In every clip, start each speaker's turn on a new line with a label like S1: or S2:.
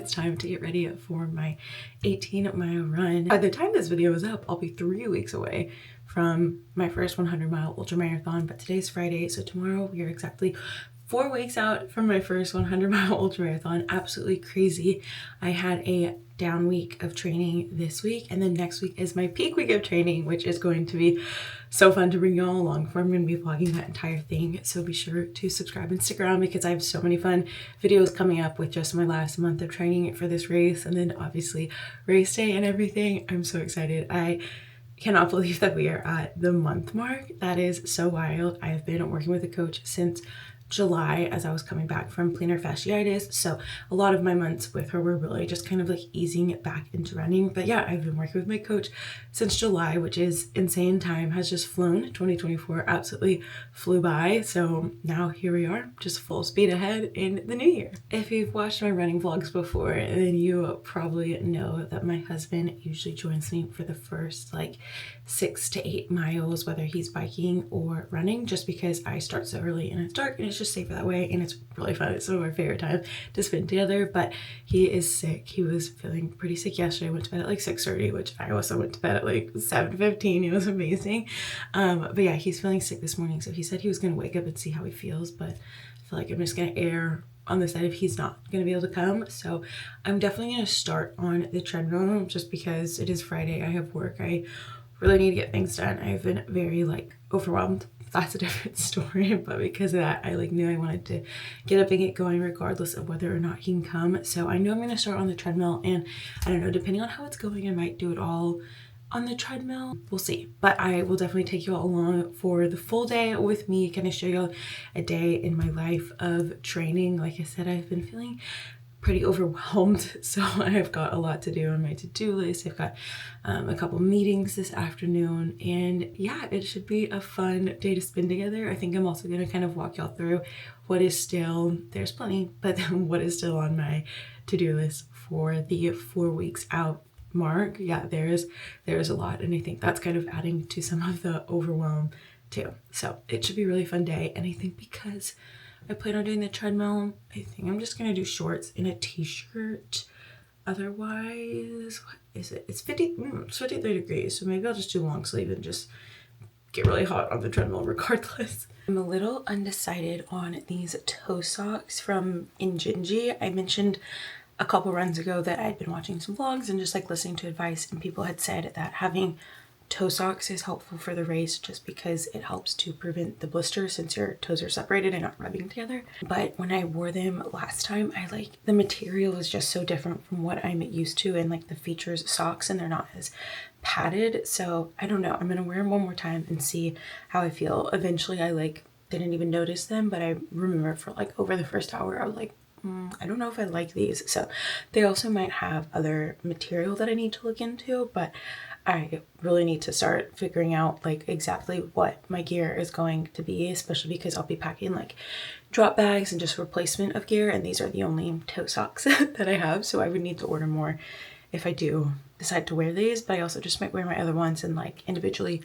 S1: it's time to get ready for my 18-mile run. By the time this video is up, I'll be 3 weeks away from my first 100-mile ultramarathon, but today's Friday, so tomorrow we are exactly 4 weeks out from my first 100-mile ultramarathon. Absolutely crazy. I had a down week of training this week, and then next week is my peak week of training, which is going to be so fun to bring you all along for. I'm going to be vlogging that entire thing, so be sure to subscribe and stick around because I have so many fun videos coming up with just my last month of training for this race, and then obviously race day and everything. I'm so excited. I cannot believe that we are at the month mark. That is so wild. I have been working with a coach since July as I was coming back from plantar fasciitis, so a lot of my months with her were really just kind of like easing it back into running. But yeah, I've been working with my coach since July, which is insane. Time has just flown. 2024 absolutely flew by, so now here we are, just full speed ahead in the new year. If you've watched my running vlogs before, then you probably know that my husband usually joins me for the first like 6 to 8 miles, whether he's biking or running, just because I start so early and it's dark and it's just safer that way, and it's really fun. It's some of our favorite time to spend together. But he is sick. He was feeling pretty sick yesterday. I went to bed at like 6:30, which I also went to bed at like 7:15. It was amazing. But yeah, he's feeling sick this morning, so he said he was going to wake up and see how he feels, but I feel like I'm just going to err on the side if he's not going to be able to come. So I'm definitely going to start on the treadmill just because it is Friday. I have work. I really need to get things done. I've been very like overwhelmed. That's a different story, but because of that, I like knew I wanted to get up and get going regardless of whether or not he can come. So I know I'm going to start on the treadmill, and I don't know, depending on how it's going, I might do it all on the treadmill. We'll see, but I will definitely take you all along for the full day with me, kind of show you a day in my life of training. Like I said, I've been feeling pretty overwhelmed, so I've got a lot to do on my to-do list. I've got a couple meetings this afternoon, and yeah, it should be a fun day to spend together. I think I'm also going to kind of walk y'all through what is still, there's plenty, but what is still on my to-do list for the 4 weeks out mark. Yeah, there's a lot, and I think that's kind of adding to some of the overwhelm too. So it should be a really fun day, and I think because I plan on doing the treadmill, I think I'm just gonna do shorts and a t-shirt. Otherwise, what is it? It's 53 degrees, so maybe I'll just do long sleeve and just get really hot on the treadmill regardless. I'm a little undecided on these toe socks from Injinji. I mentioned a couple runs ago that I'd been watching some vlogs and just like listening to advice, and people had said that having toe socks is helpful for the race just because it helps to prevent the blisters since your toes are separated and not rubbing together. But when I wore them last time, I like the material is just so different from what I'm used to, and like the features socks, and they're not as padded. So I don't know, I'm gonna wear them one more time and see how I feel. Eventually I like didn't even notice them, but I remember for like over the first hour I was like, I don't know if I like these. So they also might have other material that I need to look into, but I really need to start figuring out like exactly what my gear is going to be, especially because I'll be packing like drop bags and just replacement of gear, and these are the only toe socks that I have, so I would need to order more if I do decide to wear these. But I also just might wear my other ones and like individually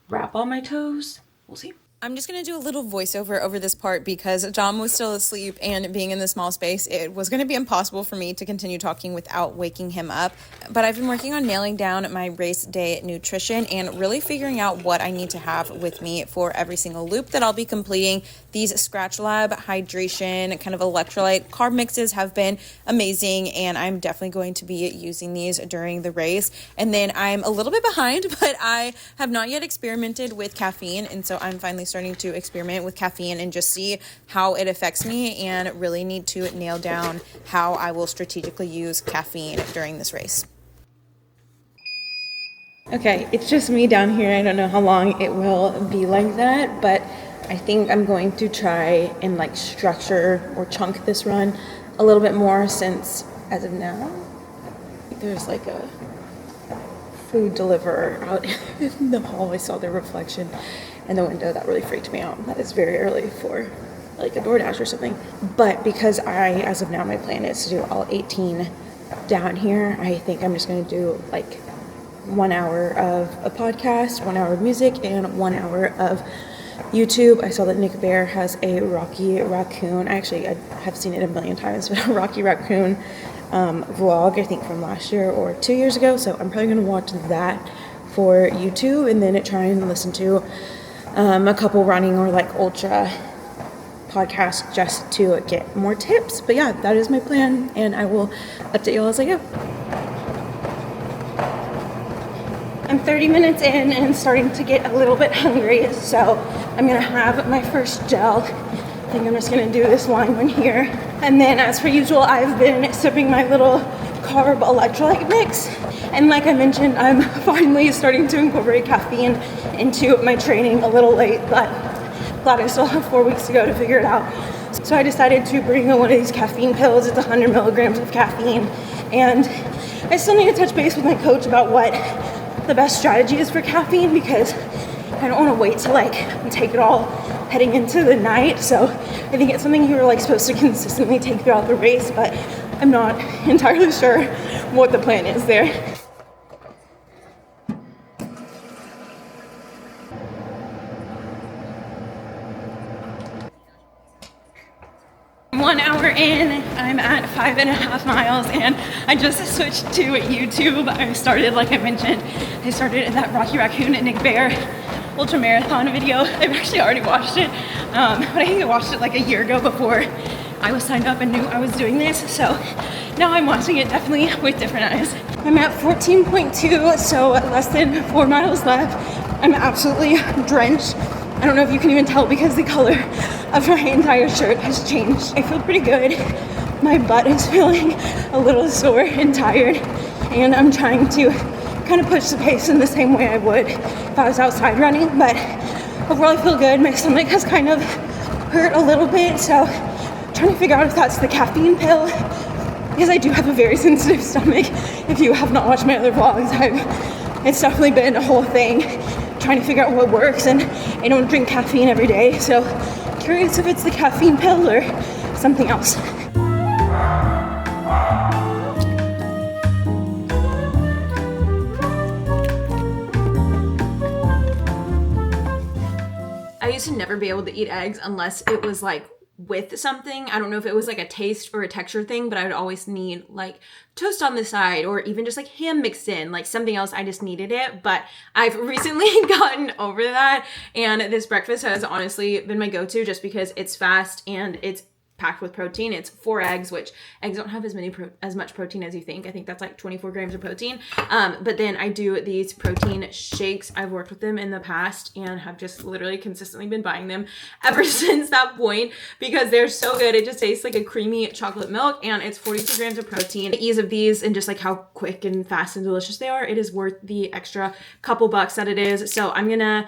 S1: wrap all my toes. We'll see.
S2: I'm just going to do a little voiceover over this part because John was still asleep, and being in the small space, it was going to be impossible for me to continue talking without waking him up. But I've been working on nailing down my race day nutrition and really figuring out what I need to have with me for every single loop that I'll be completing. These Scratch Lab hydration kind of electrolyte carb mixes have been amazing, and I'm definitely going to be using these during the race. And then I'm a little bit behind, but I have not yet experimented with caffeine, and so I'm finally starting to experiment with caffeine and just see how it affects me, and really need to nail down how I will strategically use caffeine during this race.
S1: Okay, it's just me down here. I don't know how long it will be like that, but I think I'm going to try and like structure or chunk this run a little bit more, since as of now there's like a food deliverer out in the hall. I saw their reflection in the window. That really freaked me out. That is very early for like a DoorDash or something. But because as of now, my plan is to do all 18 down here, I think I'm just going to do like 1 hour of a podcast, 1 hour of music, and 1 hour of YouTube. I saw that Nick Bear has a Rocky Raccoon. I have seen it a million times, but a Rocky Raccoon vlog, I think from last year or 2 years ago. So I'm probably gonna watch that for YouTube and then try and listen to a couple running or like ultra podcasts just to get more tips. But yeah, that is my plan, and I will update y'all as I go. I'm 30 minutes in and starting to get a little bit hungry, so I'm gonna have my first gel. I think I'm just gonna do this wine one here. And then as per usual, I've been sipping my little carb electrolyte mix. And like I mentioned, I'm finally starting to incorporate caffeine into my training, a little late, but glad I still have 4 weeks to go to figure it out. So I decided to bring one of these caffeine pills. It's 100 milligrams of caffeine. And I still need to touch base with my coach about what the best strategy is for caffeine, because I don't want to wait to like take it all heading into the night. So I think it's something you're like supposed to consistently take throughout the race, but I'm not entirely sure what the plan is there. I'm 1 hour in, I'm at 5.5 miles, and I just switched to YouTube. I started, like I mentioned, I started that Rocky Raccoon and Nick Bear ultramarathon video. I've actually already watched it, but I think I watched it like a year ago before I was signed up and knew I was doing this. So now I'm watching it definitely with different eyes. I'm at 14.2, so less than 4 miles left. I'm absolutely drenched. I don't know if you can even tell because the color of my entire shirt has changed. I feel pretty good. My butt is feeling a little sore and tired, and I'm trying to kind of push the pace in the same way I would if I was outside running, but overall I feel good. My stomach has kind of hurt a little bit, so I'm trying to figure out if that's the caffeine pill, because I do have a very sensitive stomach. If you have not watched my other vlogs, it's definitely been a whole thing trying to figure out what works, and I don't drink caffeine every day, so curious if it's the caffeine pill or something else. I used to never be able to eat eggs unless it was like with something. I don't know if it was like a taste or a texture thing, but I would always need like toast on the side or even just like ham mixed in, like something else. I just needed it. But I've recently gotten over that, and this breakfast has honestly been my go-to just because it's fast and it's packed with protein. It's 4 eggs, which eggs don't have as much protein as you think. I think that's like 24 grams of protein. But then I do these protein shakes. I've worked with them in the past and have just literally consistently been buying them ever since that point because they're so good. It just tastes like a creamy chocolate milk, and it's 42 grams of protein. The ease of these and just like how quick and fast and delicious they are, it is worth the extra couple bucks that it is. So I'm gonna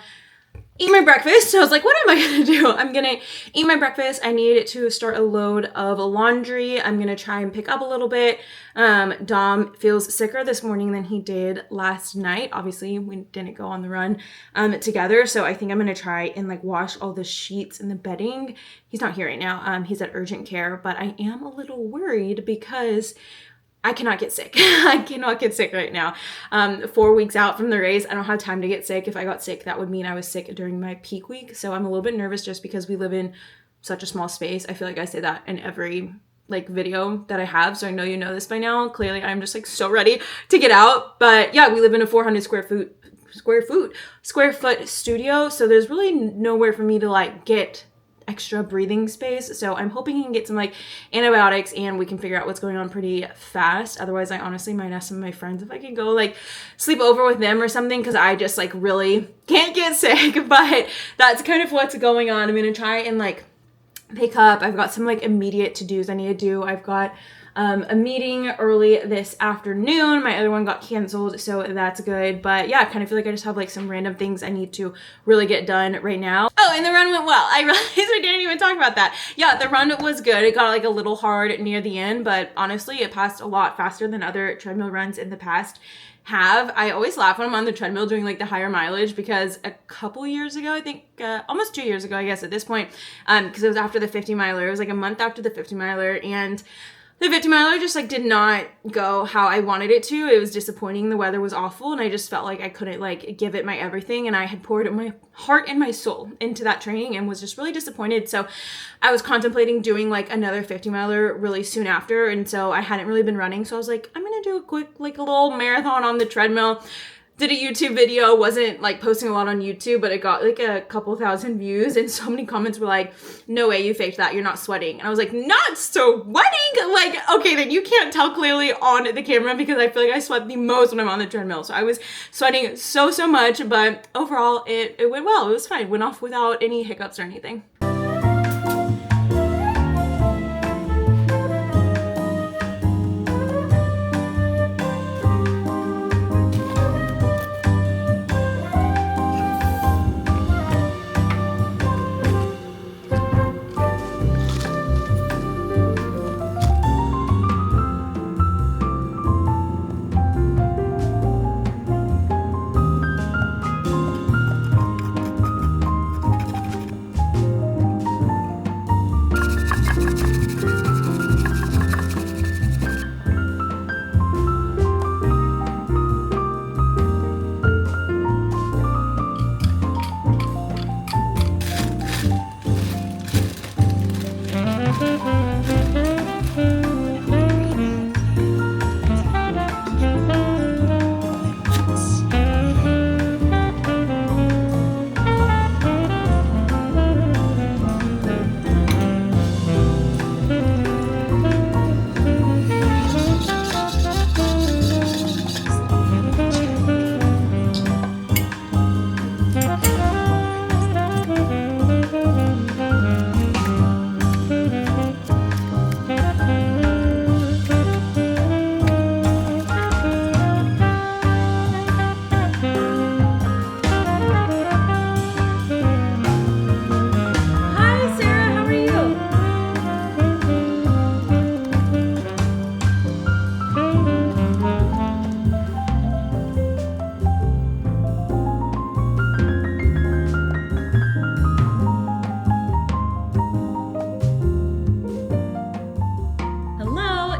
S1: eat my breakfast. So I was like, what am I gonna do? I'm gonna eat my breakfast. I need to start a load of laundry. I'm gonna try and pick up a little bit. Dom feels sicker this morning than he did last night. Obviously, we didn't go on the run together. So I think I'm gonna try and like wash all the sheets and the bedding. He's not here right now. He's at urgent care, but I am a little worried because I cannot get sick. I cannot get sick right now. 4 weeks out from the race, I don't have time to get sick. If I got sick, that would mean I was sick during my peak week. So I'm a little bit nervous just because we live in such a small space. I feel like I say that in every like video that I have. So I know you know this by now. Clearly I'm just like so ready to get out. But yeah, we live in a 400 square foot studio. So there's really nowhere for me to like get extra breathing space. So I'm hoping he can get some like antibiotics and we can figure out what's going on pretty fast. Otherwise, I honestly might ask some of my friends if I can go like sleep over with them or something, because I just like really can't get sick. But that's kind of what's going on. I'm gonna try and like pick up. I've got some like immediate to-dos I need to do. I've got a meeting early this afternoon. My other one got canceled, so that's good. But yeah, I kind of feel like I just have like some random things I need to really get done right now. Oh, and the run went well. I realized I didn't even talk about that. Yeah, the run was good. It got like a little hard near the end, but honestly, it passed a lot faster than other treadmill runs in the past have. I always laugh when I'm on the treadmill doing like the higher mileage, because a couple years ago, I think almost 2 years ago, I guess at this point, because it was after the 50 miler. It was like a month after the 50 miler, and
S3: The 50 miler just like did not go how I wanted it to. It was disappointing. The weather was awful and I just felt like I couldn't like give it my everything, and I had poured my heart and my soul into that training and was just really disappointed. So I was contemplating doing like another 50 miler really soon after, and so I hadn't really been running, so I was like, I'm gonna do a quick like a little marathon on the treadmill. Did a YouTube video, wasn't like posting a lot on YouTube, but it got like a couple thousand views, and so many comments were like, no way you faked that, you're not sweating. And I was like, not sweating? Like, okay, then you can't tell clearly on the camera, because I feel like I sweat the most when I'm on the treadmill. So I was sweating so much, but overall it went well. It was fine. Went off without any hiccups or anything.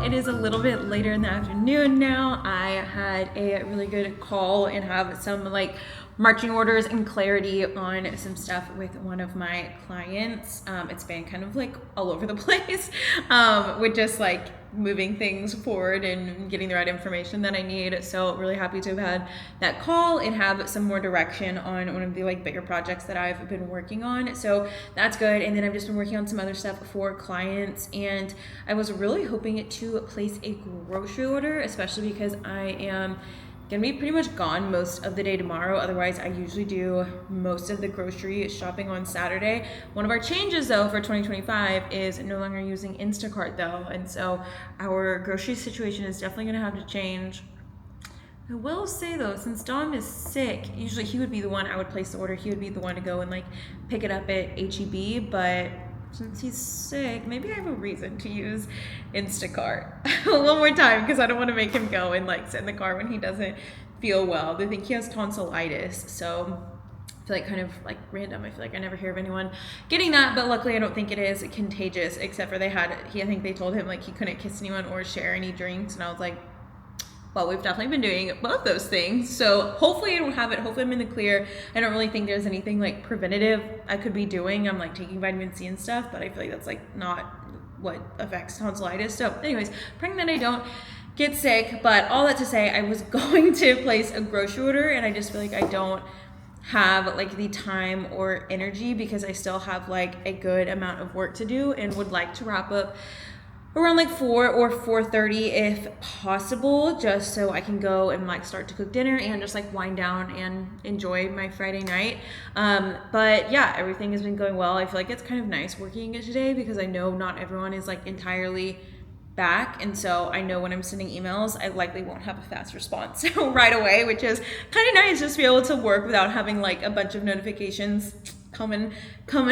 S2: Is a little bit later in the afternoon now. I had a really good call and have some like marching orders and clarity on some stuff with one of my clients. It's been kind of like all over the place with just like moving things forward and getting the right information that I need. So really happy to have had that call and have some more direction on one of the like bigger projects that I've been working on. So that's good. And then I've just been working on some other stuff for clients, and I was really hoping to place a grocery order, especially because I am gonna be pretty much gone most of the day tomorrow. Otherwise, I usually do most of the grocery shopping on Saturday. One of our changes though for 2025 is no longer using Instacart though. And so our grocery situation is definitely gonna have to change. I will say though, since Dom is sick, usually he would be the one I would place the order. He would be the one to go and like pick it up at HEB, but since he's sick, maybe I have a reason to use Instacart one more time, because I don't want to make him go and like sit in the car when he doesn't feel well. They think he has tonsillitis, so I feel like kind of like random. I feel like I never hear of anyone getting that, but luckily I don't think it is contagious, except for I think they told him like he couldn't kiss anyone or share any drinks, and I was like, well, we've definitely been doing both those things. So hopefully I don't have it. Hopefully I'm in the clear. I don't really think there's anything like preventative I could be doing. I'm like taking vitamin C and stuff, but I feel like that's like not what affects tonsillitis. So anyways, praying that I don't get sick. But all that to say, I was going to place a grocery order, and I just feel like I don't have like the time or energy, because I still have like a good amount of work to do and would like to wrap up around like 4 or 4:30 if possible, just so I can go and like start to cook dinner and just like wind down and enjoy my Friday night. But yeah, everything has been going well. I feel like it's kind of nice working today, because I know not everyone is like entirely back, and so I know when I'm sending emails I likely won't have a fast response right away, which is kind of nice, just to be able to work without having like a bunch of notifications coming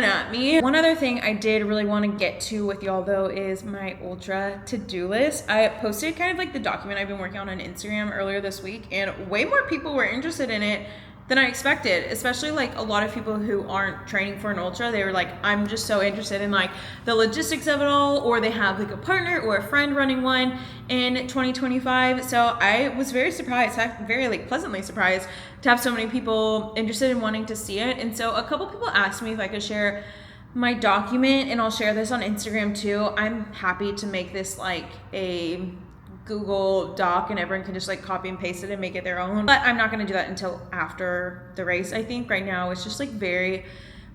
S2: at me. One other thing I did really want to get to with y'all though is my ultra to-do list. I posted kind of like the document I've been working on Instagram earlier this week, and way more people were interested in it than I expected, especially like a lot of people who aren't training for an ultra. They were like, I'm just so interested in like the logistics of it all, or they have like a partner or a friend running one in 2025. So I was very surprised, very like pleasantly surprised to have so many people interested in wanting to see it. And so a couple people asked me if I could share my document, and I'll share this on Instagram too. I'm happy to make this like a Google Doc and everyone can just like copy and paste it and make it their own. But I'm not going to do that until after the race. I think right now it's just like very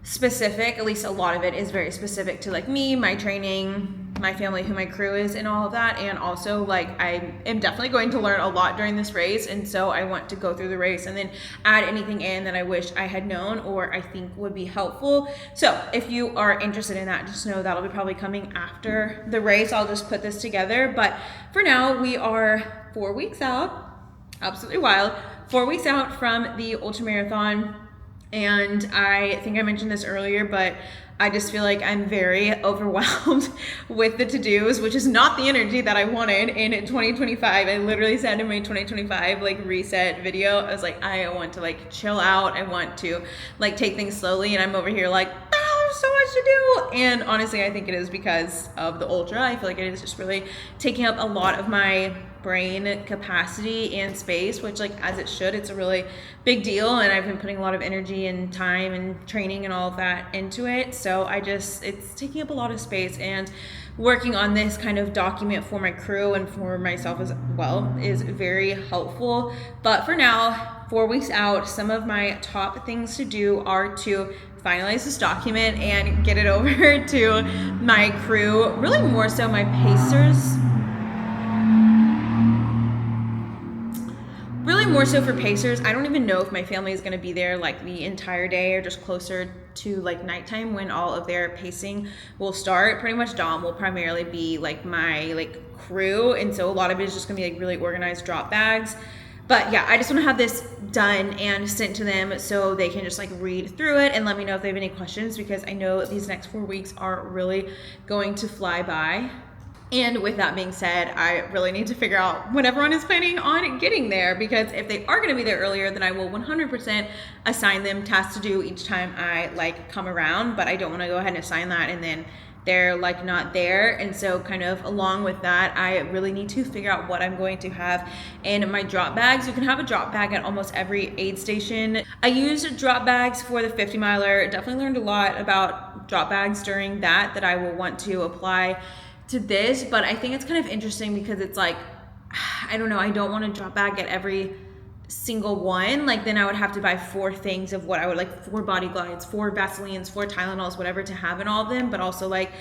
S2: specific, at least a lot of it is very specific to like me, my training, my family, who my crew is, and all of that. And also like I am definitely going to learn a lot during this race, and so I want to go through the race and then add anything in that I wish I had known or I think would be helpful. So if you are interested in that, just know that'll be probably coming after the race. I'll just put this together, but for now we are 4 weeks out, absolutely wild, 4 weeks out from the ultramarathon. And I think I mentioned this earlier, but I just feel like I'm very overwhelmed with the to-dos, which is not the energy that I wanted in 2025. I literally said in my 2025 like reset video, I was like, I want to like chill out. I want to like take things slowly, and I'm over here like, there's so much to do. And honestly, I think it is because of the ultra. I feel like it is just really taking up a lot of my brain capacity and space, which like as it should. It's a really big deal, and I've been putting a lot of energy and time and training and all of that into it. So it's taking up a lot of space, and working on this kind of document for my crew and for myself as well is very helpful. But for now, 4 weeks out, some of my top things to do are to finalize this document and get it over to my crew, really more so my pacers. Really more so for pacers. I don't even know if my family is going to be there like the entire day or just closer to like nighttime when all of their pacing will start. Pretty much Dom will primarily be like my like crew, and so a lot of it is just going to be like really organized drop bags. But yeah, I just want to have this done and sent to them so they can just like read through it and let me know if they have any questions, because I know these next 4 weeks are really going to fly by. And with that being said, I really need to figure out when everyone is planning on getting there, because if they are going to be there earlier, then I will 100% assign them tasks to do each time I like come around. But I don't want to go ahead and assign that and then they're like not there. And so kind of along with that, I really need to figure out what I'm going to have in my drop bags. You can have a drop bag at almost every aid station. I used drop bags for the 50 miler. Definitely learned a lot about drop bags during that I will want to apply to this. But I think it's kind of interesting because it's like, I don't know, I don't want to drop bag at every single one. Like then I would have to buy 4 things of what I would like, 4 body glides, 4 Vaselines, 4 Tylenols, whatever to have in all of them. But also like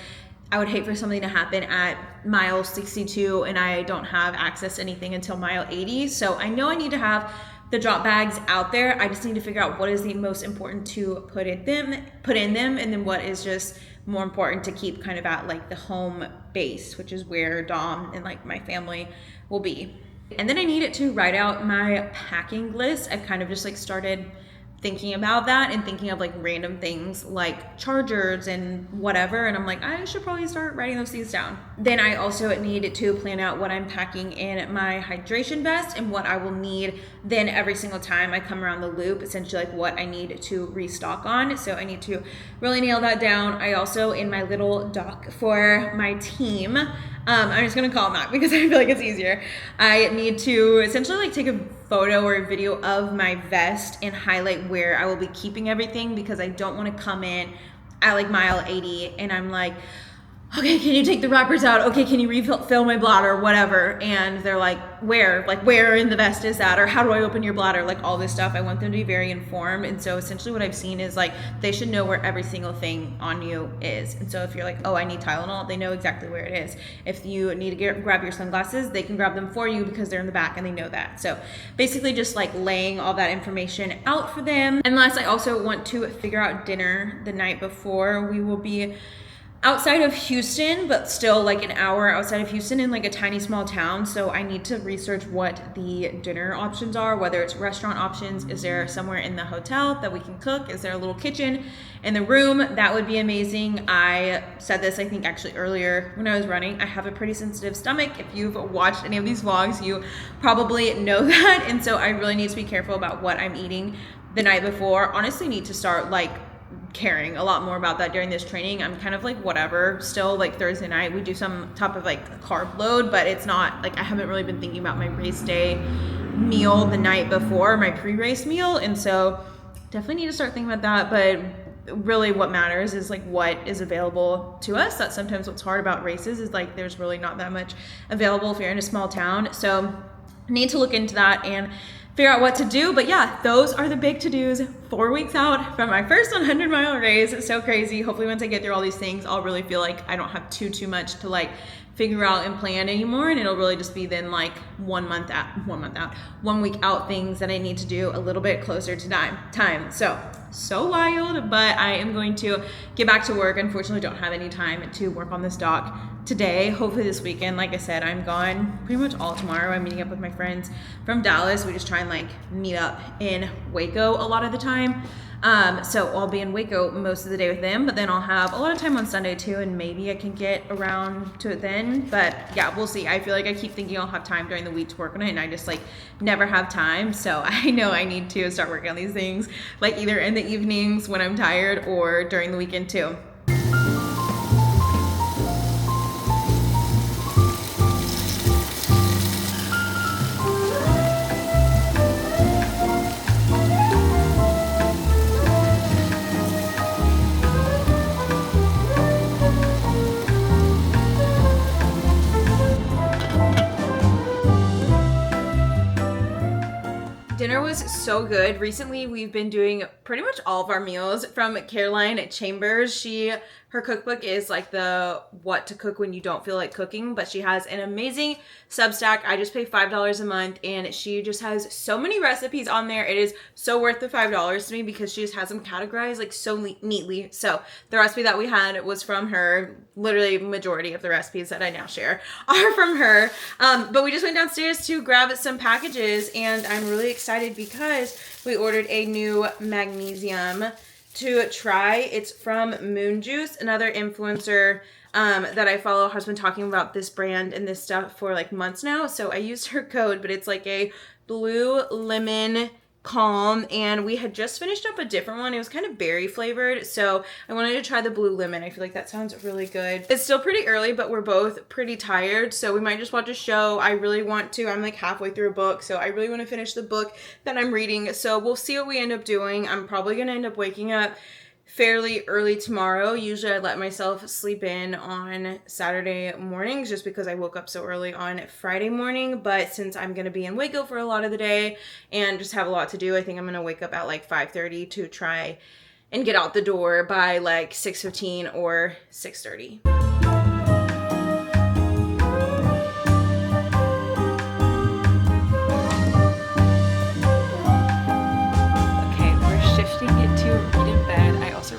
S2: I would hate for something to happen at mile 62 and I don't have access to anything until mile 80. So I know I need to have the drop bags out there. I just need to figure out what is the most important to put in them, and then what is just more important to keep kind of at like the home base, which is where Dom and like my family will be. And then I needed to write out my packing list. I've kind of just like started thinking about that and thinking of like random things like chargers and whatever, and I'm like, I should probably start writing those things down. Then I also needed to plan out what I'm packing in my hydration vest and what I will need then every single time I come around the loop, essentially like what I need to restock on. So I need to really nail that down. I also, in my little doc for my team, I'm just gonna call them that because I feel like it's easier, I need to essentially like take a photo or a video of my vest and highlight where I will be keeping everything, because I don't want to come in at like mile 80 and I'm like, okay, can you take the wrappers out? Okay, can you refill my bladder, whatever? And they're like, where? Like, where in the vest is that? Or how do I open your bladder? Like all this stuff. I want them to be very informed. And so essentially what I've seen is like, they should know where every single thing on you is. And so if you're like, oh, I need Tylenol, they know exactly where it is. If you need to grab your sunglasses, they can grab them for you because they're in the back and they know that. So basically just like laying all that information out for them. And last, I also want to figure out dinner the night before. We will be outside of Houston, but still like an hour outside of Houston in like a tiny small town. So I need to research what the dinner options are, whether it's restaurant options. Is there somewhere in the hotel that we can cook? Is there a little kitchen in the room? That would be amazing. I said this, I think actually earlier when I was running, I have a pretty sensitive stomach. If you've watched any of these vlogs, you probably know that. And so I really need to be careful about what I'm eating the night before. Honestly need to start like caring a lot more about that during this training. I'm kind of like whatever still. Like Thursday night we do some type of like carb load, but it's not like I haven't really been thinking about my race day meal the night before, my pre-race meal, and so definitely need to start thinking about that. But really what matters is like what is available to us. That's sometimes what's hard about races, is like there's really not that much available if you're in a small town. So need to look into that and figure out what to do. But yeah, those are the big to-dos 4 weeks out from my first 100-mile race. It's so crazy. Hopefully once I get through all these things, I'll really feel like I don't have too much to like figure out and plan anymore, and it'll really just be then like 1 week out things that I need to do a little bit closer to time. So wild, but I am going to get back to work. Unfortunately, don't have any time to work on this doc today. Hopefully this weekend. Like I said, I'm gone pretty much all tomorrow. I'm meeting up with my friends from Dallas. We just try and like meet up in Waco a lot of the time. So I'll be in Waco most of the day with them, but then I'll have a lot of time on Sunday too, and maybe I can get around to it then. But yeah, we'll see. I feel like I keep thinking I'll have time during the week to work on it, and I just like never have time. So I know I need to start working on these things like either in the evenings when I'm tired or during the weekend too. Dinner was so good. Recently, we've been doing pretty much all of our meals from Caroline Chambers. Her cookbook is like the what to cook when you don't feel like cooking, but she has an amazing Substack. I just pay $5 a month, and she just has so many recipes on there. It is so worth the $5 to me because she just has them categorized like so neatly. So the recipe that we had was from her. Literally majority of the recipes that I now share are from her. But we just went downstairs to grab some packages, and I'm really excited because we ordered a new magnesium to try. It's from Moon Juice, another influencer that I follow has been talking about this brand and this stuff for like months now. So I used her code, but it's like a blue lemon calm, and we had just finished up a different one. It was kind of berry flavored, so I wanted to try the blue lemon. I feel like that sounds really good. It's still pretty early, but we're both pretty tired, so we might just watch a show. I'm like halfway through a book, so I really want to finish the book that I'm reading. So we'll see what we end up doing. I'm probably gonna end up waking up fairly early tomorrow. Usually I let myself sleep in on Saturday mornings just because I woke up so early on Friday morning. But since I'm going to be in Waco for a lot of the day and just have a lot to do, I think I'm going to wake up at like 5:30 to try and get out the door by like 6:15 or 6:30.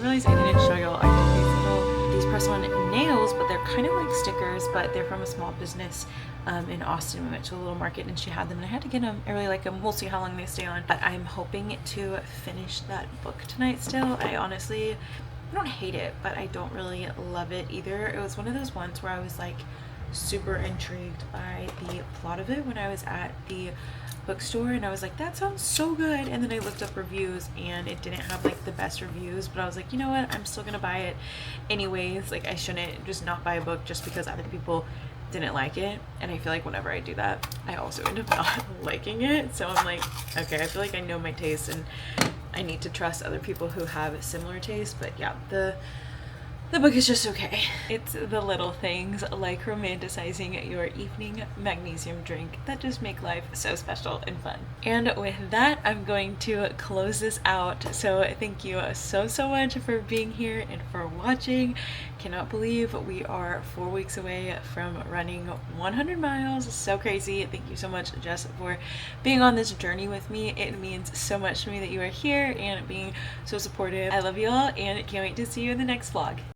S2: Realized I didn't show y'all. I did these press-on nails, but they're kind of like stickers, but they're from a small business in Austin. We went to a little market and she had them, and I had to get them. I really like them. We'll see how long they stay on, but I'm hoping to finish that book tonight still. I don't hate it, but I don't really love it either. It was one of those ones where I was like super intrigued by the plot of it when I was at the bookstore, and I was like, that sounds so good, and then I looked up reviews and it didn't have like the best reviews, but I was like, you know what, I'm still gonna buy it anyways. Like I shouldn't just not buy a book just because other people didn't like it, and I feel like whenever I do that I also end up not liking it. So I'm like, okay, I feel like I know my taste and I need to trust other people who have similar tastes. But yeah, the book is just okay. It's the little things like romanticizing your evening magnesium drink that just make life so special and fun. And with that, I'm going to close this out. So thank you so much for being here and for watching. Cannot believe we are 4 weeks away from running 100 miles. So crazy. Thank you so much, Jess, for being on this journey with me. It means so much to me that you are here and being so supportive. I love you all and can't wait to see you in the next vlog.